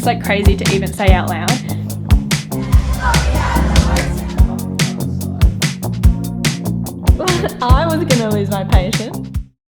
just like crazy to even say out loud. I was gonna lose my patience.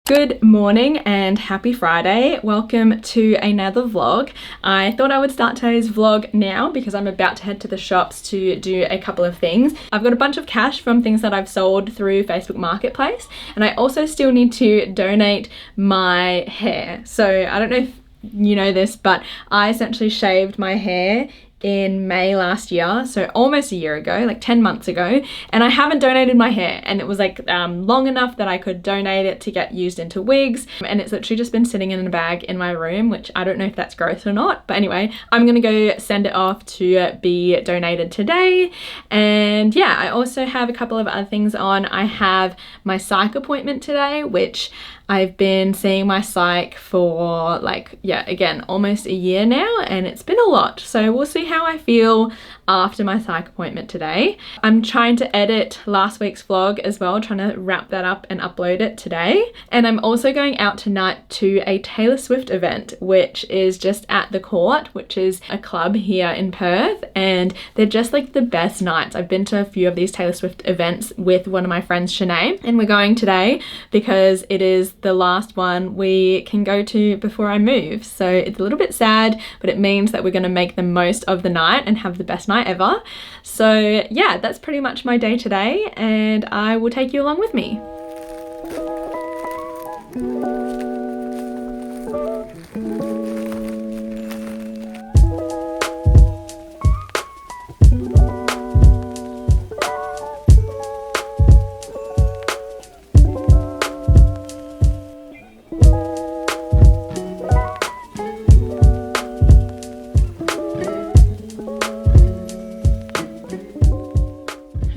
Good morning and happy Friday. Welcome to another vlog. I thought I would start today's vlog now because I'm about to head to the shops to do a couple of things. I've got a bunch of cash from things that I've sold through Facebook Marketplace, and I also still need to donate my hair. So I don't know if you know this, but I essentially shaved my hair in May last year, so almost a year ago, like 10 months ago, and I haven't donated my hair, and it was like long enough that I could donate it to get used into wigs, and it's literally just been sitting in a bag in my room, which I don't know if that's gross or not, but anyway, I'm gonna go send it off to be donated today. And yeah, I also have a couple of other things on. I have my psych appointment today, which I've been seeing my psych for like, yeah, again, almost a year now, and it's been a lot. So we'll see how I feel after my psych appointment today. I'm trying to edit last week's vlog as well, trying to wrap that up and upload it today. And I'm also going out tonight to a Taylor Swift event, which is just at the Court, which is a club here in Perth, and they're just like the best nights. I've been to a few of these Taylor Swift events with one of my friends, Shanae, and we're going today because it is the last one we can go to before I move. So it's a little bit sad, but it means that we're going to make the most of the night and have the best night ever. So yeah, that's pretty much my day today, and I will take you along with me.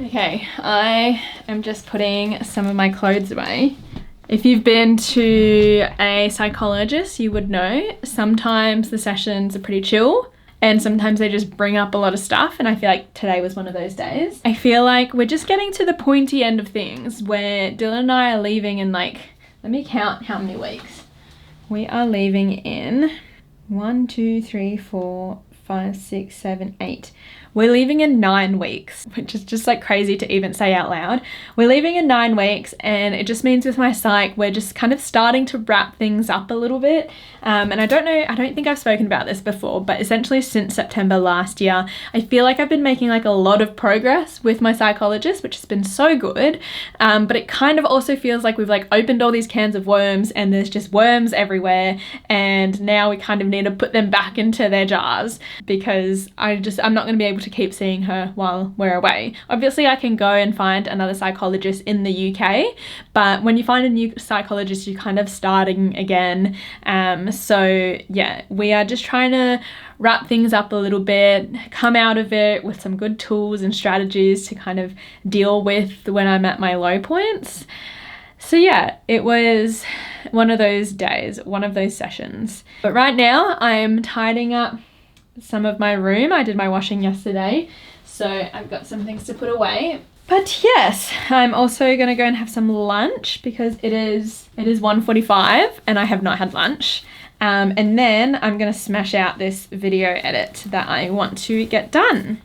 Okay, I am just putting some of my clothes away. If you've been to a psychologist, you would know sometimes the sessions are pretty chill and sometimes they just bring up a lot of stuff, and I feel like today was one of those days. I feel like we're just getting to the pointy end of things where Dylan and I are leaving in like, let me count how many weeks. We are leaving in 1, 2, 3, 4, 5, 6, 7, 8. We're leaving in 9 weeks, which is just like crazy to even say out loud. We're leaving in 9 weeks, and it just means with my psych, we're just kind of starting to wrap things up a little bit. And I don't think I've spoken about this before, but essentially since September last year, I feel like I've been making like a lot of progress with my psychologist, which has been so good. But it kind of also feels like we've like opened all these cans of worms and there's just worms everywhere. And now we kind of need to put them back into their jars because I'm not going to be able to keep seeing her while we're away. Obviously I can go and find another psychologist in the UK, but when you find a new psychologist, you're kind of starting again. So yeah, we are just trying to wrap things up a little bit, come out of it with some good tools and strategies to kind of deal with when I'm at my low points. So yeah, it was one of those days, one of those sessions. But right now I'm tidying up some of my room. I did my washing yesterday, so I've got some things to put away. But yes, I'm also gonna go and have some lunch because it is 1:45 and I have not had lunch. And then I'm gonna smash out this video edit that I want to get done.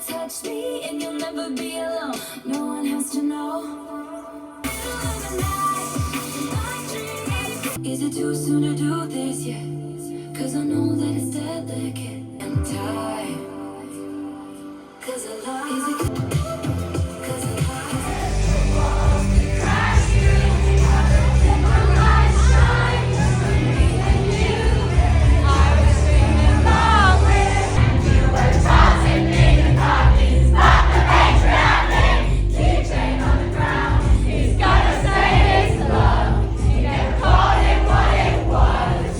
Touch me and you'll never be alone. No one has to know. Is it too soon to do this yet? Cause I know that it's delicate and time. Cause I love it. Cause I love it. Crash you. Let my light shine for me and you. I was dreaming long and you were tossing me the copies. But the banks rattling. Keychain on the ground. He's gotta say it's love. He never called it what it was.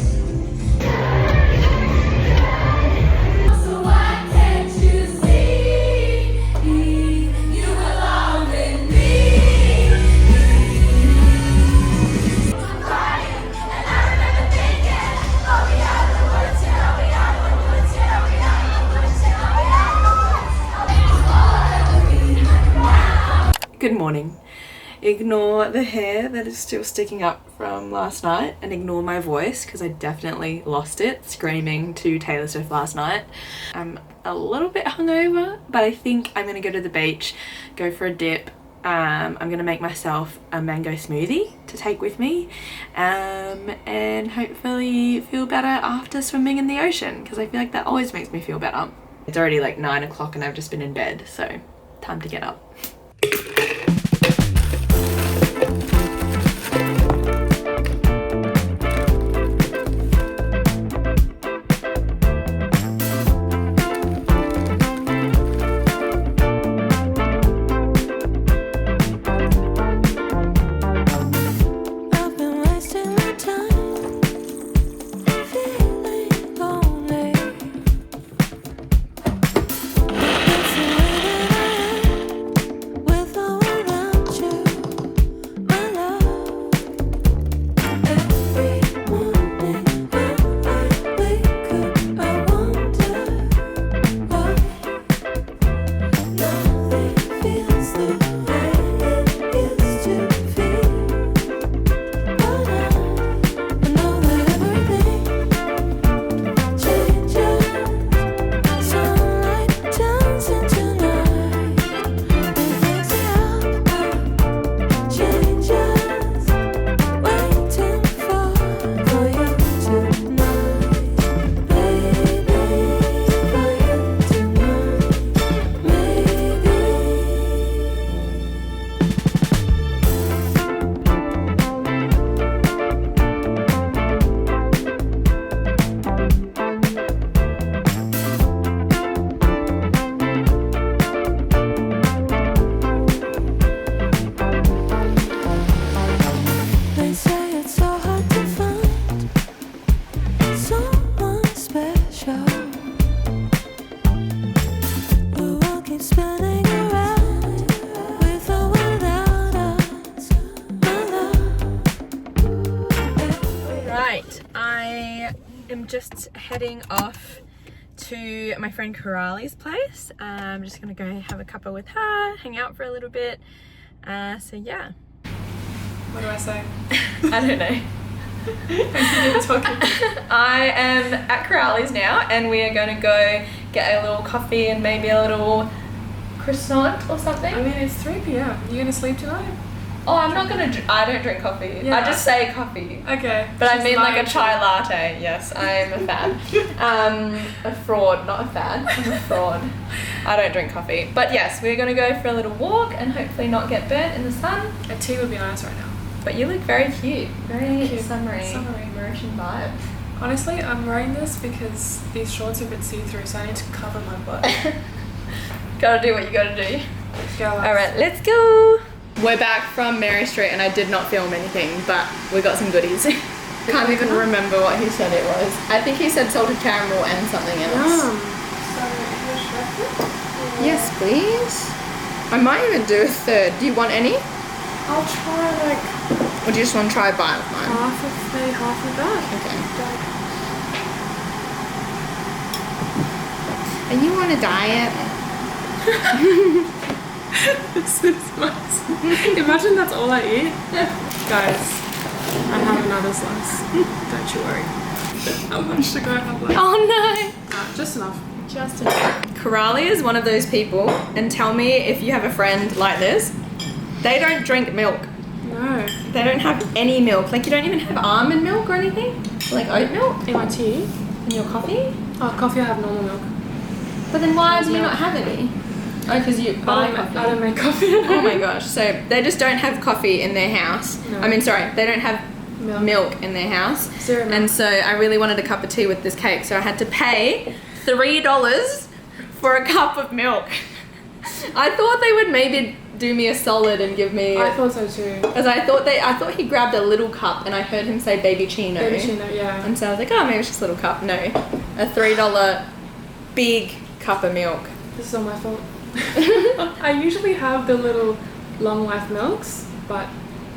So why can't you see you belong with me? I'm crying and I remember thinking, oh we are the woods, yeah, we are the woods, yeah, we are the woods, yeah, we are the woods. Good morning. Ignore the hair that is still sticking up from last night and ignore my voice because I definitely lost it screaming to Taylor Swift last night. I'm a little bit hungover, but I think I'm gonna go to the beach, go for a dip. I'm gonna make myself a mango smoothie to take with me, and hopefully feel better after swimming in the ocean because I feel like that always makes me feel better. It's already like 9 o'clock and I've just been in bed, so time to get up. I'm just heading off to my friend Corali's place. I'm just gonna go have a cuppa with her, hang out for a little bit. So yeah. What do I say? I don't know. I am at Corali's now and we are going to go get a little coffee and maybe a little croissant or something. I mean, it's 3 p.m. You gonna sleep tonight? Oh, I'm not gonna. I don't drink coffee. Yeah. I just say coffee. Okay. But I mean like a chai latte. Yes, I'm a fan. A fraud, not a fan. I'm a fraud. I don't drink coffee. But yes, we're gonna go for a little walk and hopefully not get burnt in the sun. A tea would be nice right now. But you look very cute. Very summery. Mauritian vibes. Honestly, I'm wearing this because these shorts are a bit see-through, so I need to cover my butt. Gotta do what you gotta do. Go. Alright, let's go. We're back from Mary Street and I did not film anything, but we got some goodies. Can't even remember what he said it was. I think he said salted caramel and something else. Yes, please. I might even do a third. Do you want any? I'll try like... Or do you just want to try a bite of mine? Half of that. Okay. Are you on a diet? This is nice. Imagine that's all I eat. Guys, I have another slice. Don't you worry. How much to go have left? Oh no! Just enough. Just enough. Corali is one of those people, and tell me if you have a friend like this. They don't drink milk. No. They don't have any milk. Like you don't even have almond milk or anything? Like oat milk? In my tea? In your coffee? Oh, coffee I have normal milk. But then why do you not have any? Oh, because you buy coffee. I don't make coffee. Oh my gosh. So they just don't have coffee in their house. No. I mean, sorry, they don't have milk in their house. Zero milk. And so I really wanted a cup of tea with this cake. So I had to pay $3 for a cup of milk. I thought they would maybe do me a solid and give me... I thought so too. Because I thought he grabbed a little cup and I heard him say baby chino. Baby chino, yeah. And so I was like, oh, maybe it's just a little cup. No, a $3 big cup of milk. This is all my fault. I usually have the little long life milks, but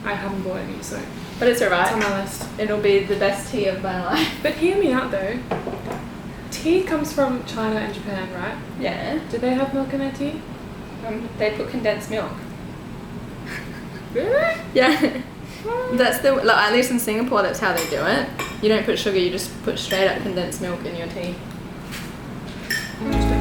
I haven't bought any, so... But it's alright. It's on my list. It'll be the best tea of my life. But hear me out though. Tea comes from China and Japan, right? Yeah. Do they have milk in their tea? They put condensed milk. Really? Yeah. That's the, like, at least in Singapore, that's how they do it. You don't put sugar, you just put straight up condensed milk in your tea. Interesting.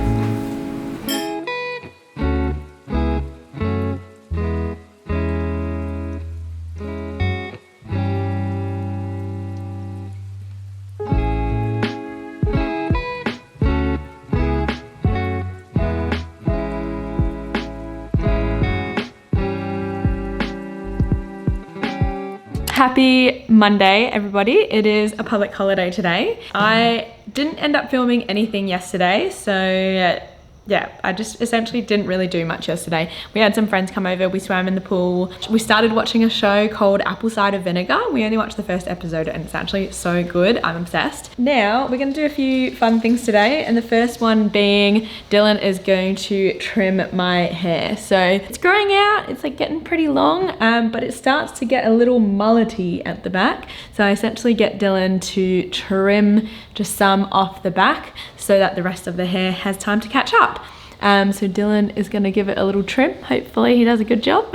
Happy Monday, everybody. It is a public holiday today. I didn't end up filming anything yesterday, so yeah, I just essentially didn't really do much yesterday. We had some friends come over, we swam in the pool. We started watching a show called Apple Cider Vinegar. We only watched the first episode and it's actually so good. I'm obsessed. Now, we're gonna do a few fun things today, and the first one being Dylan is going to trim my hair. So it's growing out, it's like getting pretty long, but it starts to get a little mullety at the back. So I essentially get Dylan to trim just some off the back so that the rest of the hair has time to catch up. So Dylan is gonna give it a little trim. Hopefully he does a good job.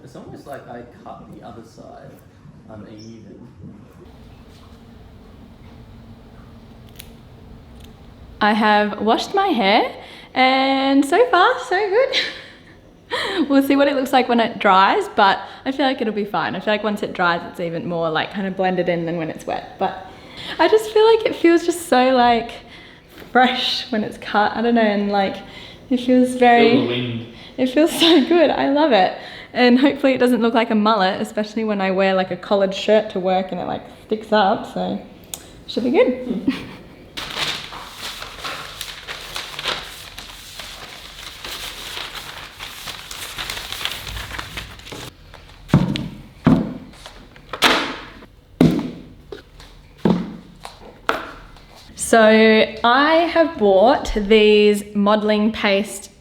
It's almost like I cut the other side uneven. I have washed my hair and so far so good. We'll see what it looks like when it dries, but I feel like it'll be fine. I feel like once it dries it's even more like kind of blended in than when it's wet, but I just feel like it feels just so like fresh when it's cut. I don't know, and like it feels very, Feel the wind. It feels so good. I love it. And hopefully it doesn't look like a mullet, especially when I wear like a collared shirt to work and it like sticks up, so should be good. So I have bought these modeling paste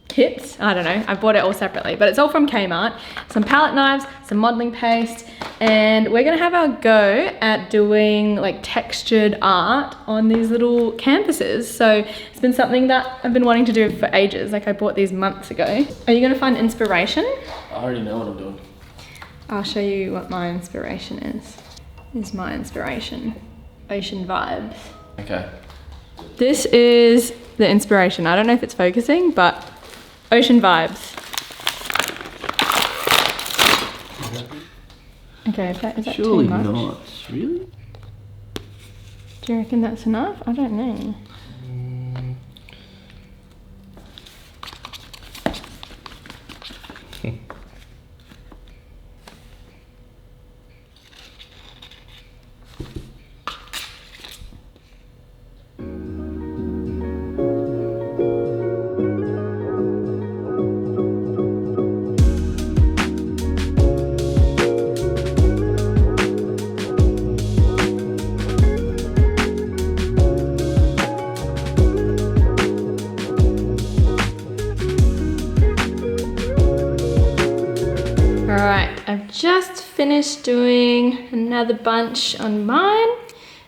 kits. I don't know, I bought it all separately, but it's all from Kmart. Some palette knives, some modeling paste, and we're gonna have our go at doing like textured art on these little canvases. So it's been something that I've been wanting to do for ages. Like I bought these months ago. Are you gonna find inspiration? I already know what I'm doing. I'll show you what my inspiration is. This is my inspiration. Ocean vibes. Okay. This is the inspiration. I don't know if it's focusing, but ocean vibes. Okay, is that Surely too much? not. Really? Do you reckon that's enough? I don't know. Alright, I've just finished doing another bunch on mine.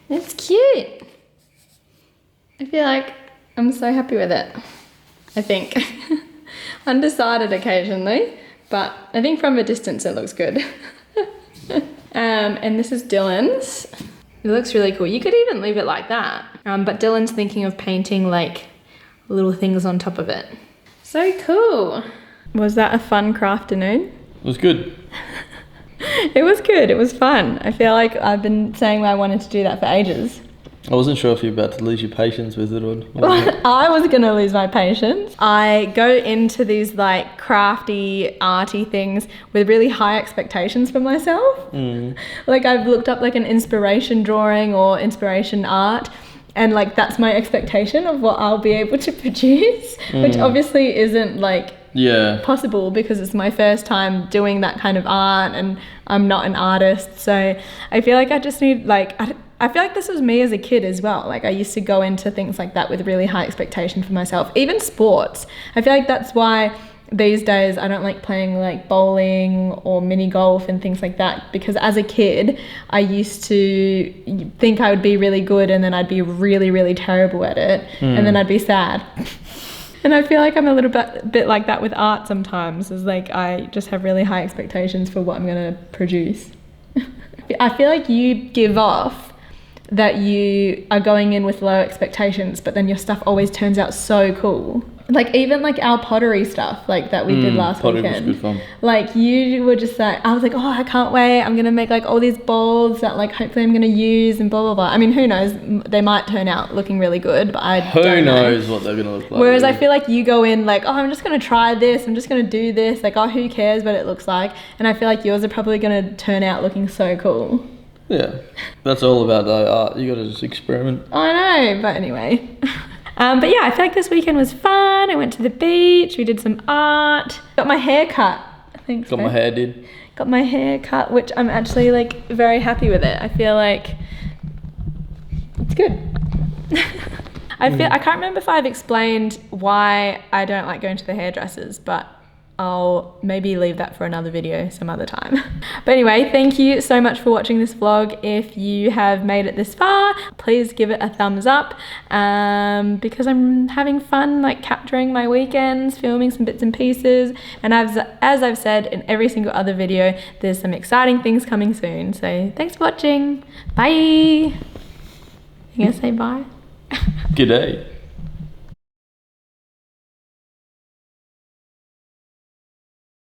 It's cute. I feel like I'm so happy with it. I think. Undecided occasionally, but I think from a distance it looks good. And this is Dylan's. It looks really cool. You could even leave it like that. But Dylan's thinking of painting like little things on top of it. So cool. Was that a fun crafternoon? It was good. It was good, it was fun. I feel like I've been saying I wanted to do that for ages. I wasn't sure if you were about to lose your patience with it or I was gonna lose my patience. I go into these like crafty, arty things with really high expectations for myself. Like I've looked up like an inspiration drawing or inspiration art, and like that's my expectation of what I'll be able to produce, which obviously isn't like possible because it's my first time doing that kind of art and I'm not an artist. So I feel like I just need like, I feel like this was me as a kid as well. Like I used to go into things like that with really high expectation for myself, even sports. I feel like that's why these days I don't like playing like bowling or mini golf and things like that, because as a kid I used to think I would be really good and then I'd be really, really terrible at it and then I'd be sad. And I feel like I'm a little bit like that with art sometimes. Is like I just have really high expectations for what I'm gonna produce. I feel like you give off that you are going in with low expectations, but then your stuff always turns out so cool. Like even like our pottery stuff, like that we did last pottery weekend. was good fun. Like you were just like, I was like, oh, I can't wait. I'm gonna make like all these bowls that like hopefully I'm gonna use and blah blah blah. I mean, who knows? They might turn out looking really good, but Who don't know. knows what they're gonna look like. Whereas I really. feel like you go in like, oh, I'm just gonna try this. I'm just gonna do this. Like, oh, who cares what it looks like? And I feel like yours are probably gonna turn out looking so cool. Yeah, that's all about art. You gotta just experiment. I know, but anyway. But yeah, I feel like this weekend was fun. I went to the beach, we did some art, got my hair cut. Thanks, Got my babe. hair did. Got my hair cut, which I'm actually like very happy with it. I feel like it's good. I can't remember if I've explained why I don't like going to the hairdressers, but I'll maybe leave that for another video some other time. But anyway, thank you so much for watching this vlog. If you have made it this far, please give it a thumbs up because I'm having fun like capturing my weekends, filming some bits and pieces. And as I've said in every single other video, there's some exciting things coming soon. So thanks for watching. Bye. You gonna say bye? G'day.